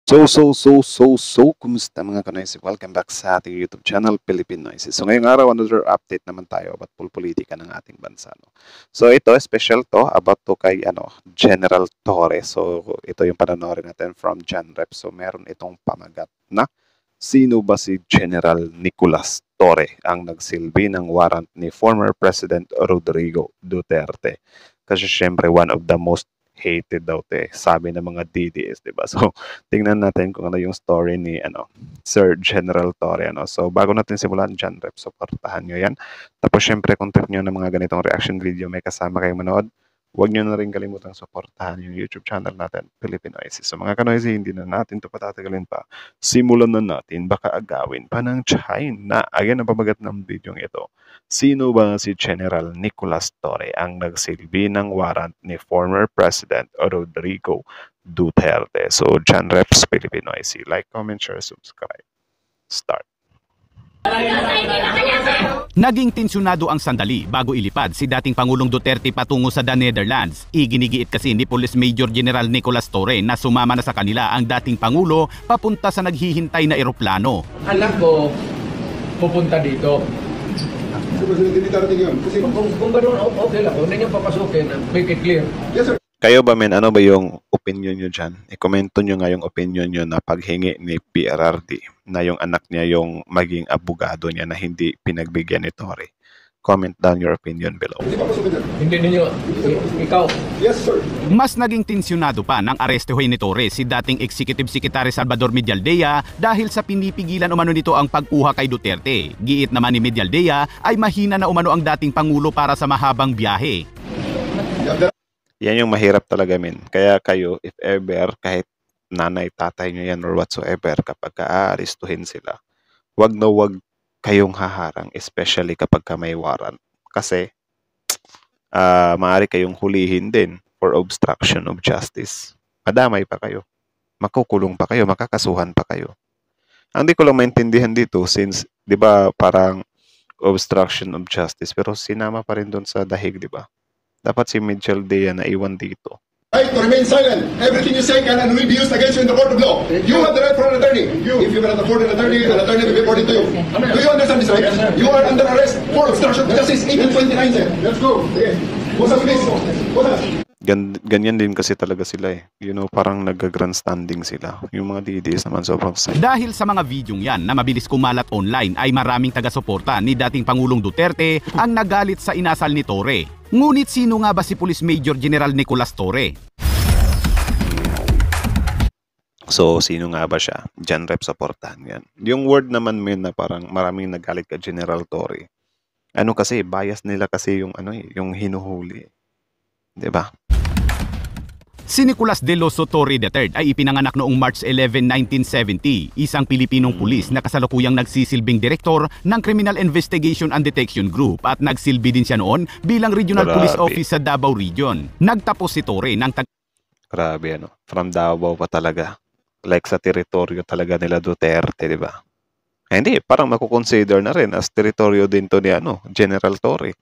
Kumusta mga kanoysi? Welcome back sa ating YouTube channel, Philippine Noises. So ngayong araw, another update naman tayo about politika ng ating bansa. No? So ito, special to, about to kay General Torre. So ito yung panonoorin natin from John Rep. So meron itong pamagat na sino ba si General Nicolas Torre ang nagsilbi ng warrant ni former President Rodrigo Duterte. Kasi syempre one of the most hated daw sabi ng mga DDS, 'di ba? So tingnan natin kung ano yung story ni Sir General Torre. So bago natin simulan, John Rep, supportahan nyo yan. Tapos syempre kung trip nyo ng mga ganitong reaction video, may kasama kayong manood, huwag nyo na rin kalimutang supportahan yung YouTube channel natin, Philippine Noises. So mga kanoisy, hindi na natin ito patatagalin pa. Simulan na natin, baka agawin pa ng China. Ayan ang pamagat ng video ito. Sino ba si General Nicolas Torre ang nagsilbi ng warrant ni former President Rodrigo Duterte? So, John Reps, Philippine Noises. Like, comment, share, subscribe. Start. Naging tensyonado ang sandali bago ilipad si dating Pangulong Duterte patungo sa The Netherlands. Iginigiit kasi ni Police Major General Nicolas Torre na sumama na sa kanila ang dating Pangulo papunta sa naghihintay na eroplano. Anak ko pupunta dito. Kung gano'n, okay lang. Kung hindi niyo papasukin, make it clear. Yes, sir. Kayo ba, men, ano ba yung opinion nyo dyan? I-commento nyo nga yung opinion nyo na paghingi ni PRRD na yung anak niya yung maging abogado niya na hindi pinagbigyan ni Torre. Comment down your opinion below. Hindi ninyo, ikaw. Yes, sir. Mas naging tensyonado pa ng arestehoy ni Torre si dating Executive Secretary Salvador Medialdea dahil sa pinipigilan umano nito ang pagkuha kay Duterte. Giit naman ni Medialdea ay mahina na umano ang dating Pangulo para sa mahabang biyahe. Yan yung mahirap talaga, men. Kaya kayo, if ever, kahit nanay, tatay nyo yan or whatsoever, kapag ka-aaristuhin sila, wag na wag kayong haharang, especially kapag ka may warrant. Kasi, maaari kayong hulihin din for obstruction of justice. Madamay pa kayo. Makukulong pa kayo, makakasuhan pa kayo. Ang di ko lang maintindihan dito, since, di ba, parang obstruction of justice, pero sinama pa rin doon sa dahig, di ba? Dapat si Medialdea na iwan dito. Right to remain silent. Everything you say can and will be used against you in the court of law. You have the right for an attorney. If you cannot afford an attorney will be reported to you. Do you understand this, right? You are under arrest for obstruction of justice. 1829, sir. Let's go. Okay. What's up, please? What's up? Ganyan din kasi talaga sila eh. You know, parang nag-grandstanding sila. Yung mga DDS naman sobrang sad. Dahil sa mga videong yan na mabilis kumalat online ay maraming taga-suporta ni dating Pangulong Duterte ang nagalit sa inasal ni Torre. Ngunit sino nga ba si Police Major General Nicolas Torre? So, sino nga ba siya? John Rep, supportahan yan. Yung word naman mo na parang maraming nagalit ka General Torre. Ano kasi, bias nila kasi yung yung hinuhuli. 'Di ba? Si Nicolas de Loso Torre III ay ipinanganak noong March 11, 1970, isang Pilipinong pulis na kasalukuyang nagsisilbing direktor ng Criminal Investigation and Detection Group at nagsilbi din siya noon bilang Regional Police Office sa Davao Region. Nagtapos si Torre ng Grabe from Davao pa talaga. Like sa teritoryo talaga nila Duterte, di ba? Hindi, parang makukonsider na rin as teritoryo din to ni General Torre.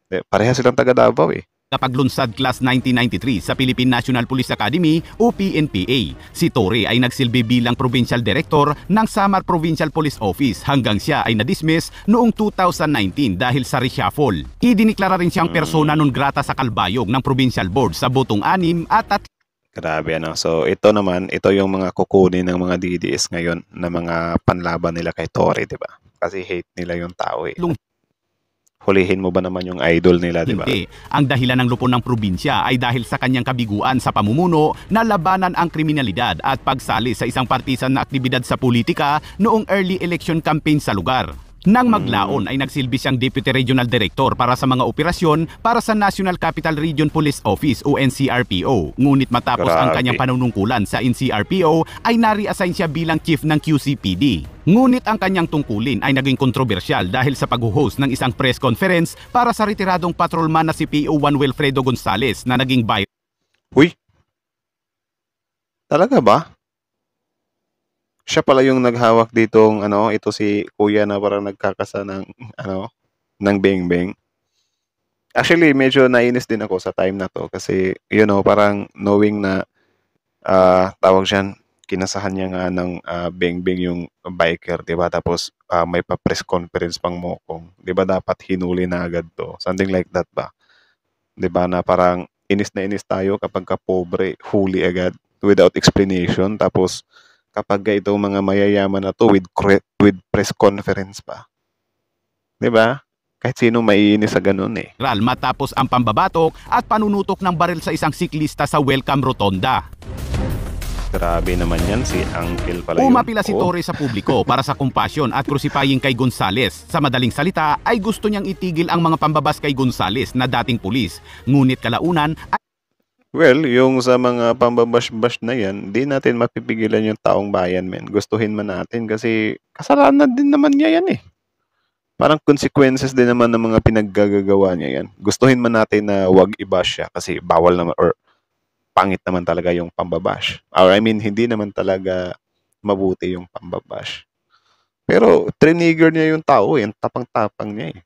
Pareha silang taga Davao eh. Kapaglunsad Class 1993 sa Philippine National Police Academy o PNPA. Si Torre ay nagsilbi bilang Provincial Director ng Samar Provincial Police Office hanggang siya ay na-dismiss noong 2019 dahil sa reshuffle. Idiniklara rin siyang persona non grata sa kalbayog ng Provincial Board sa botong 6 at Grabe So ito naman, ito yung mga kukunin ng mga DDS ngayon na mga panlaban nila kay Torre, di ba? Kasi hate nila yung tao eh. Hulihin mo ba naman yung idol nila, di ba? Hindi. Ang dahilan ng lupon ng probinsya ay dahil sa kanyang kabiguan sa pamumuno na labanan ang kriminalidad at pagsali sa isang partisan na aktibidad sa politika noong early election campaign sa lugar. Nang maglaon ay nagsilbi siyang Deputy Regional Director para sa mga operasyon para sa National Capital Region Police Office o NCRPO. Ngunit matapos ang kanyang panunungkulan sa NCRPO ay nare-assign siya bilang Chief ng QCPD. Ngunit ang kanyang tungkulin ay naging kontrobersyal dahil sa pag-host ng isang press conference para sa retiradong patrolman na si PO1 Wilfredo Gonzales na naging viral. Uy! Talaga ba? Siya pala yung naghawak ditong ito si kuya na parang nagkakasa ng ng beng-beng. Actually, medyo nainis din ako sa time na to kasi parang knowing na tawag diyan, kinasahan niya nga ng beng-beng yung biker, 'di ba? Tapos may pa-press conference pang Mokong. 'Di ba dapat hinuli na agad 'to? Something like that ba? 'Di ba na parang inis na inis tayo kapag ka pobre, huli agad without explanation. Tapos kapag itong mga mayayaman na to with press conference pa. 'Di ba? Kahit sino maiinis sa ganun eh. matapos ang pambabatok at panunutok ng baril sa isang siklista sa Welcome Rotonda. Grabe naman yan, si Uncle pala yun. Umapila si Torre sa publiko para sa compassion at crucifying kay Gonzales. Sa madaling salita ay gusto niyang itigil ang mga pambabas kay Gonzales na dating pulis. Ngunit kalaunan ay Well, yung sa mga pambabash-bash na yan, di natin mapipigilan yung taong bayan, men. Gustuhin man natin kasi kasalanan din naman niya yan eh. Parang consequences din naman ng mga pinaggagawa niya yan. Gustuhin man natin na wag i-bash siya kasi bawal naman or pangit naman talaga yung pambabash. Or I mean, hindi naman talaga mabuti yung pambabash. Pero trigger niya yung tao eh. Ang tapang-tapang niya eh.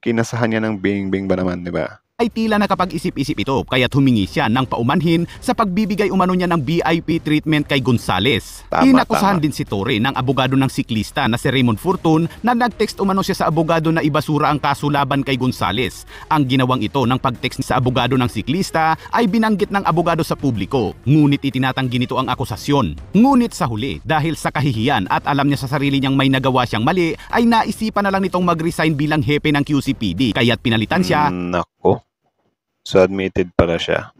Kinasahan niya ng bing-bing ba naman, di ba? ay tila nakapag-isip-isip ito kaya't humingi siya ng paumanhin sa pagbibigay umano niya ng VIP treatment kay Gonzales. Inakusahan din si Torre ng abogado ng siklista na si Raymond Fortun na nag-text umano siya sa abogado na ibasura ang kaso laban kay Gonzales. Ang ginawang ito ng pag-text sa abogado ng siklista ay binanggit ng abogado sa publiko, ngunit itinatanggi nito ang akusasyon. Ngunit sa huli, dahil sa kahihiyan at alam niya sa sarili niyang may nagawa siyang mali, ay naisipan na lang nitong mag-resign bilang hepe ng QCPD kaya't pinalitan siya Nako. So admitted pala siya.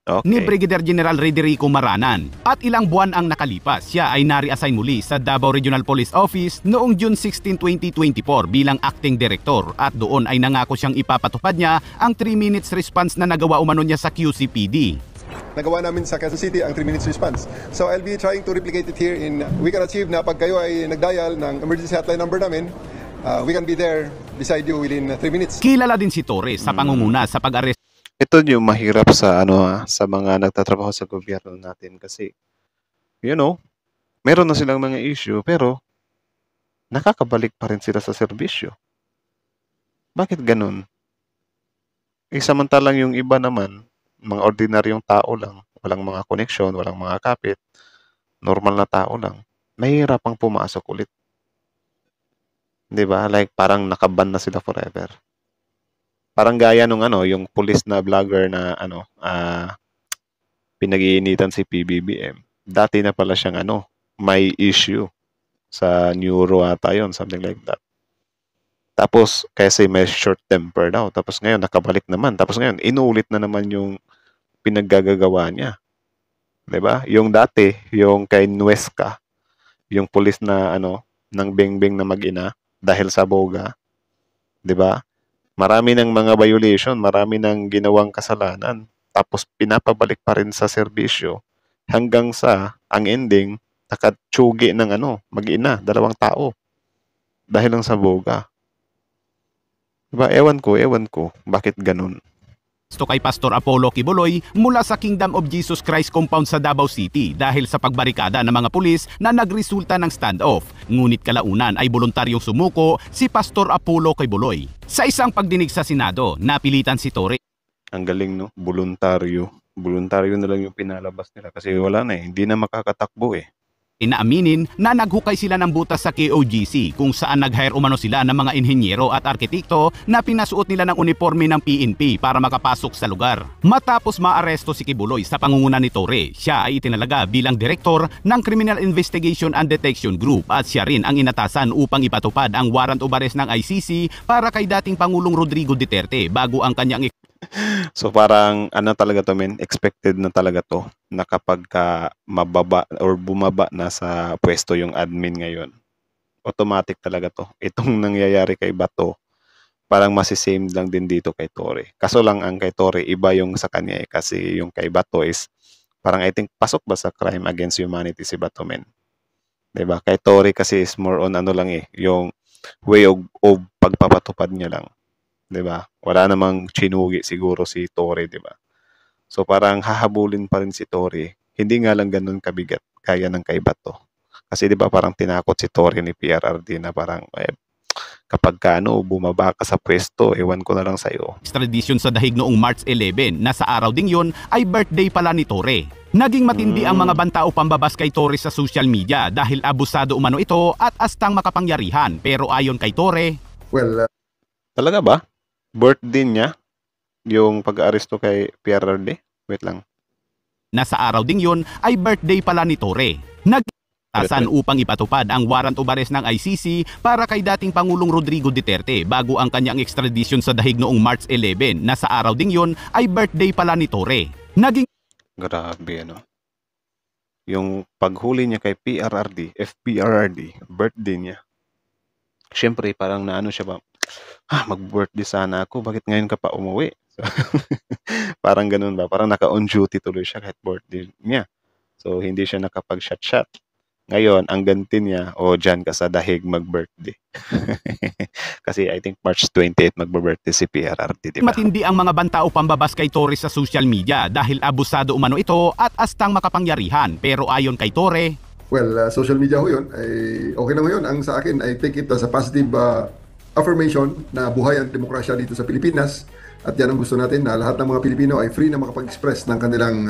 Okay. Ni Brigadier General Rederico Maranan. At ilang buwan ang nakalipas, siya ay nare-assign muli sa Davao Regional Police Office noong June 16, 2024 bilang acting director at doon ay nangako siyang ipapatupad niya ang 3 minutes response na nagawa umano niya sa QCPD. Nagawa namin sa Quezon City ang 3 minutes response. So I'll be trying to replicate it here in we can achieve na pag kayo ay nagdial ng emergency hotline number namin, we can be there beside you within 3 minutes. Kilala din si Torres sa pangunguna sa pag-arest. Ito yung mahirap sa sa mga nagtatrabaho sa gobyerno natin kasi meron na silang mga issue pero nakakabalik pa rin sila sa serbisyo. Bakit ganun? Samantalang yung iba naman, mga ordinaryong tao lang, walang mga koneksyon, walang mga kapit, normal na tao lang, mahirapang pumasok ulit. 'Di ba? Like parang nakaban na sila forever. Parang gaya nung yung police na vlogger na pinag-iinitan si PBBM. Dati na pala siyang may issue sa neuro ata yun, something like that. Tapos kasi may short temper daw. Tapos ngayon nakabalik naman. Tapos ngayon inuulit na naman yung pinaggagawa niya. 'Di ba? Yung dati, yung kay Nuesca, yung police na ng beng-beng na mag-ina dahil sa boga, 'di ba? Marami ng mga violation, marami ng ginawang kasalanan, tapos pinapabalik pa rin sa serbisyo hanggang sa ang ending nakatsugi ng mag-ina, 2 tao dahil lang sa boga. Diba? Ewan ko, bakit ganun? Ito kay Pastor Apollo Kibuloy mula sa Kingdom of Jesus Christ compound sa Davao City dahil sa pagbarikada ng mga pulis na nagresulta ng standoff. Ngunit kalaunan ay voluntaryong sumuko si Pastor Apollo Kibuloy. Sa isang pagdinig sa Senado, napilitan si Torre. Ang galing, no? Voluntaryo. Voluntaryo na lang yung pinalabas nila kasi wala na hindi na makakatakbo eh. Inaaminin na naghukay sila ng butas sa KOGC kung saan nag-hire umano sila ng mga inhenyero at arkitekto na pinasuot nila ng uniforme ng PNP para makapasok sa lugar. Matapos maaresto si Kibuloy sa pangunguna ni Torre, siya ay itinalaga bilang direktor ng Criminal Investigation and Detection Group at siya rin ang inatasan upang ipatupad ang warrant of arrest ng ICC para kay dating Pangulong Rodrigo Duterte bago ang kanyang So parang talaga to, men, expected na talaga to na kapag mababa or bumaba na sa pwesto yung admin ngayon, automatic talaga to. Itong nangyayari kay Bato, parang masisame lang din dito kay Torre. Kaso lang ang kay Torre, iba yung sa kanya kasi yung kay Bato is parang I think pasok ba sa crime against humanity si Bato, men? Diba? Kay Torre kasi is more on yung way of pagpapatupad niya lang. 'Di ba? Wala namang chinugi siguro si Torre, 'di ba? So parang hahabulin pa rin si Torre. Hindi nga lang ganoon kabigat kaya ng kay Bato. Kasi 'di ba parang tinakot si Torre ni PRRD na parang kapag ka, bumaba ka sa pwesto, ewan ko na lang sa'yo. Extradition sa dahig noong March 11 na sa araw ding yun ay birthday pala ni Torre. Naging matindi ang mga banta o pambabas kay Torre sa social media dahil abusado umano ito at astang makapangyarihan. Pero ayon kay Torre, Well, Talaga ba? Birthday niya? Yung pag-aaresto kay PRRD? Wait lang. na sa araw ding yun ay birthday pala ni Torre. Nagtasan upang ipatupad ang warrant of arrest ng ICC para kay dating Pangulong Rodrigo Duterte bago ang kanyang extradition sa dahig noong March 11 na sa araw ding yun ay birthday pala ni Torre. Naging Grabe, ano? Yung paghuli niya kay PRRD, FPRRD, birthday niya. Siyempre, parang naano siya ba, mag-birthday sana ako, bakit ngayon ka pa umuwi? So, parang ganun ba? Parang naka-on duty tuloy siya kahit birthday niya. So, hindi siya nakapag-shot-shot. Ngayon, ang ganti niya, dyan ka sa dahig mag-birthday. Kasi I think March 28 mag-birthday si PRRD, di ba? matindi ang mga banta o pambabas kay Torre sa social media dahil abusado umano ito at astang makapangyarihan. Pero ayon kay Torre, well, social media ko yun. Ay, okay na ngayon. Ang sa akin, I take it as a positive affirmation na buhay ang demokrasya dito sa Pilipinas. At yan ang gusto natin na lahat ng mga Pilipino ay free na makapag-express ng kanilang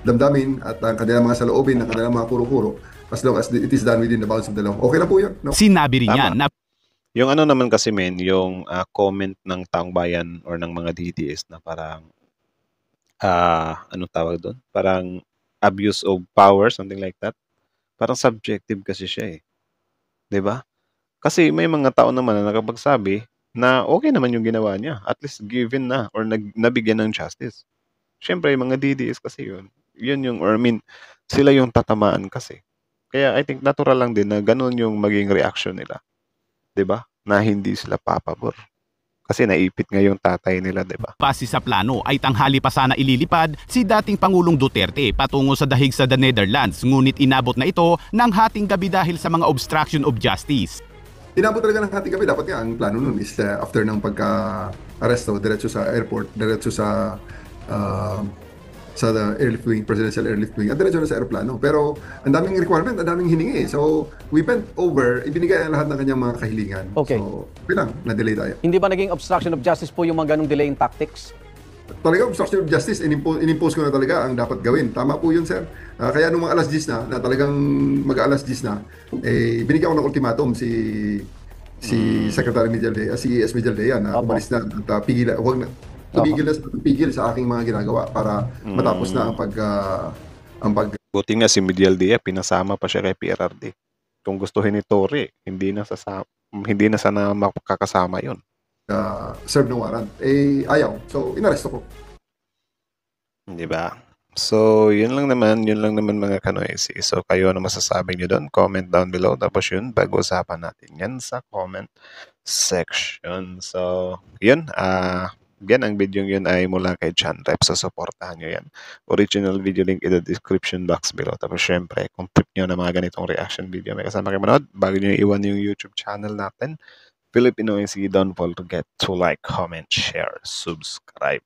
damdamin at ang kanilang mga saloobin, ng kanilang mga kuro-kuro as long as it is done within the bounds of the law. Okay na po yun. No? sinabi rin niya Tama. na Yung ano naman kasi yung comment ng taong bayan or ng mga DDS na parang anong tawag doon? Parang abuse of power, something like that. Parang subjective kasi siya eh. 'Di ba? Kasi may mga tao naman na nakapagsabi na okay naman yung ginawa niya. At least given na or nabigyan ng justice. Siyempre, yung mga DDS kasi yun. Yun yung, or I mean, sila yung tatamaan kasi. Kaya I think natural lang din na ganun yung maging reaction nila. 'Di ba? Na hindi sila papabor. Kasi naipit nga yung tatay nila, 'di ba? base sa plano ay tanghali pa sana ililipad si dating Pangulong Duterte patungo sa dahig sa the Netherlands, ngunit inabot na ito ng hating gabi dahil sa mga obstruction of justice. Inabot talaga ng hating gabi. Dapat nga, ang plano nun is after ng pagka-aresto, diretso sa airport, diretso sa the airlift wing, presidential airlift wing, at diretso na sa aeroplano. Pero ang daming requirement, ang daming hiningi. So, we went over, ibinigay ang lahat ng kanyang mga kahilingan. Okay. So, bilang, na-delay tayo. Hindi ba naging obstruction of justice po yung mga ganong delaying tactics? Talaga, obstruction of justice, inimpose ko na talaga ang dapat gawin. Tama po yun, sir. Kaya nung mga alas 10 na talagang mag-alas 10 na, binigyan ko ng ultimatum si Secretary Medialdea, si ES Medialdea na umalis na at tumigil sa aking mga ginagawa para matapos na ang pag Buti nga si Medialdea, pinasama pa siya kay PRRD. Kung gustuhin ni Torre, hindi na sana makakasama yun. serve ng warrant. Ayaw. So, inaresto ko. Di ba? So, yun lang naman mga kanoisi. So, kayo ano masasabi nyo doon? Comment down below. Tapos yun, pag-usapan natin yan sa comment section. So, yun. Yan, ang video yun ay mula kay Chan Rep. So, supportahan nyo yan. Original video link in the description box below. Tapos, syempre, kung trip nyo na mga ganitong reaction video, may kasama kayo manood. Bago nyo iwan yung YouTube channel natin, Filipino NC, don't forget to like, comment, share, subscribe.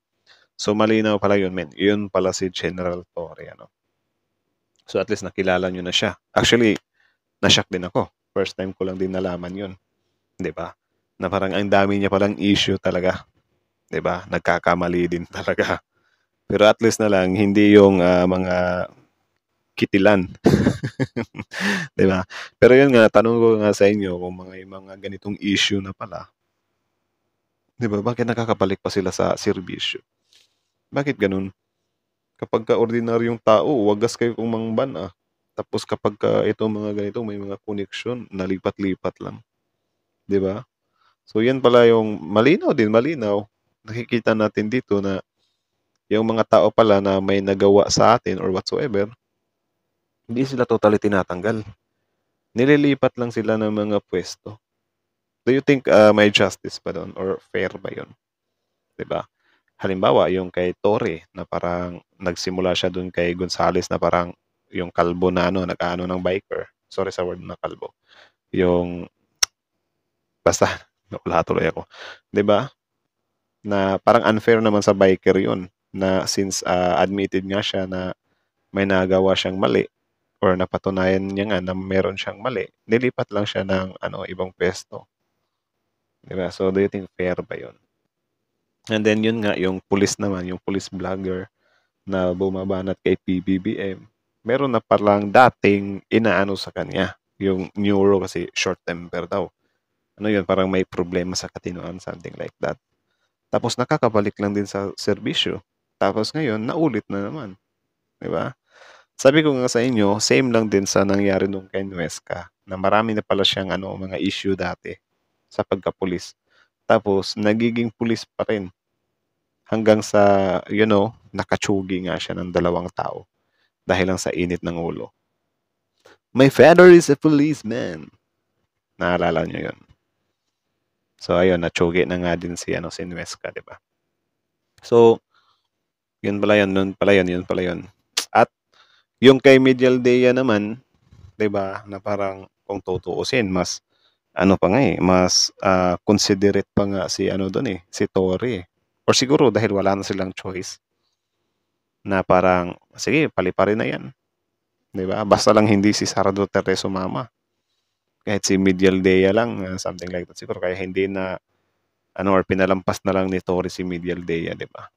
So, malinaw pala yun, men. Yun pala si General Torre, ano. So, at least nakilala nyo na siya. Actually, na-shock din ako. First time ko lang din nalaman yun. 'Di ba? Na parang ang dami niya palang issue talaga. 'Di ba? Nagkakamali din talaga. Pero at least na lang, hindi yung mga kitilan. 'Di ba? Pero yun nga, tanong ko nga sa inyo kung mga ganitong issue na pala. 'Di ba? Bakit nakakabalik pa sila sa serbisyo? Bakit ganun? Kapag ka ordinaryong tao, wagas kayo kung mangban ah. Tapos kapag ka itong mga ganito, may mga connection, nalipat-lipat lang. 'Di ba? So yan pala yung malinaw. Nakikita natin dito na yung mga tao pala na may nagawa sa atin or whatsoever, hindi sila totally tinatanggal. Nililipat lang sila ng mga pwesto. Do you think may justice pa doon or fair ba yun? 'Di ba? Halimbawa, yung kay Torre na parang nagsimula siya doon kay Gonzales na parang yung kalbo na nag-ano ng biker. Sorry sa word na kalbo. Yung basta wala tuloy ako. 'Di ba? Na parang unfair naman sa biker 'yun na since admitted nga siya na may nagawa siyang mali or napatunayan niya nga na meron siyang mali, nilipat lang siya ng ibang pwesto. Diba? So, do you think fair ba yun? And then yun nga, yung police naman, yung police vlogger na bumabanat kay PBBM, meron na palang dating inaano sa kanya, yung neuro kasi short temper daw. Ano yun, parang may problema sa katinoan, something like that. Tapos nakakabalik lang din sa serbisyo. Tapos ngayon, naulit na naman. Diba? Sabi ko nga sa inyo, same lang din sa nangyari nung kay Nuesca, na marami na pala siyang mga issue dati sa pagkapulis. Tapos, nagiging pulis pa rin hanggang sa, nakatsugi nga siya ng 2 tao dahil lang sa init ng ulo. My father is a policeman. Naalala niyo yun? So, ayun, natsugi na nga din si Nuesca, di ba? So, yun pala yun. At yung kay Medial Dea naman, 'di ba, na parang kung tutuusin mas pa nga mas considerate pa nga si doon si Tory. Or siguro dahil wala na silang choice na parang sige, paliparin na 'yan. 'Di ba? Basta lang hindi si Sara Duterte sumama. Kahit si Medial Dea lang, something like that siguro kaya hindi na or pinalampas na lang ni Tory si Medial Dea, 'di ba?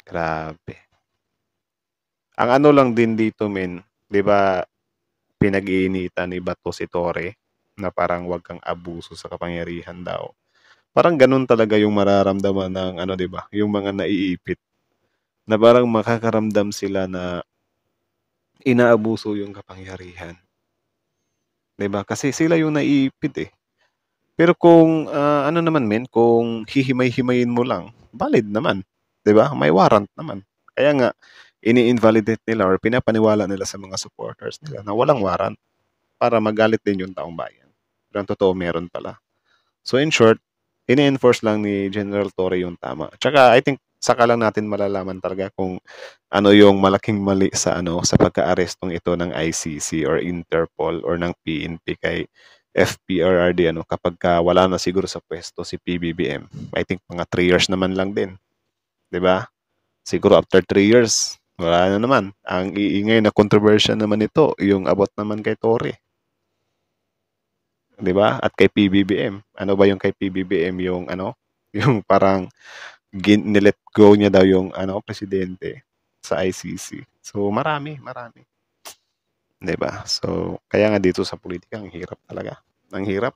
Grabe. Ang lang din dito, men, 'di ba, pinag-iinitan ni Bato si Tory na parang wag kang abuso sa kapangyarihan daw. Parang ganun talaga yung mararamdaman ng 'di ba, yung mga naiipit. Na parang makakaramdam sila na inaabuso yung kapangyarihan. 'Di ba? Kasi sila yung naiipit eh. Pero kung naman men, kung hihimay-himayin mo lang, valid naman, 'di ba? May warrant naman. Kaya nga ini-invalidate nila or pinapaniwala nila sa mga supporters nila na walang warrant para magalit din yung taong bayan. Pero ang totoo, meron pala. So in short, ini-enforce lang ni General Torre yung tama. Tsaka I think saka lang natin malalaman talaga kung ano yung malaking mali sa sa pagka-arestong ito ng ICC or Interpol or ng PNP kay FPRRD kapag wala na siguro sa pwesto si PBBM. I think mga 3 years naman lang din. 'Di ba? Siguro after 3 years, wala na naman. Ang iingay na controversial naman ito, yung about naman kay Tory. 'Di ba? At kay PBBM. Ano ba yung kay PBBM? Yung yung parang nilet go niya daw yung presidente sa ICC. So marami. 'Di ba? So kaya nga dito sa politika ang hirap talaga. Ang hirap.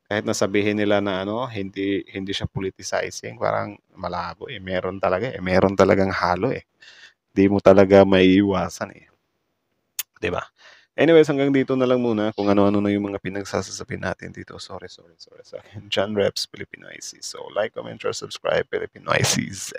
Kahit nasabihin nila na hindi siya politicizing, parang malabo meron talagang halo Di mo talaga maiiwasan 'di ba? Anyways, hanggang dito na lang muna kung ano-ano na yung mga pinagsasasabi natin dito. Sorry. John Reps, Filipino IC. So, like, comment, share, subscribe, Filipino ICs.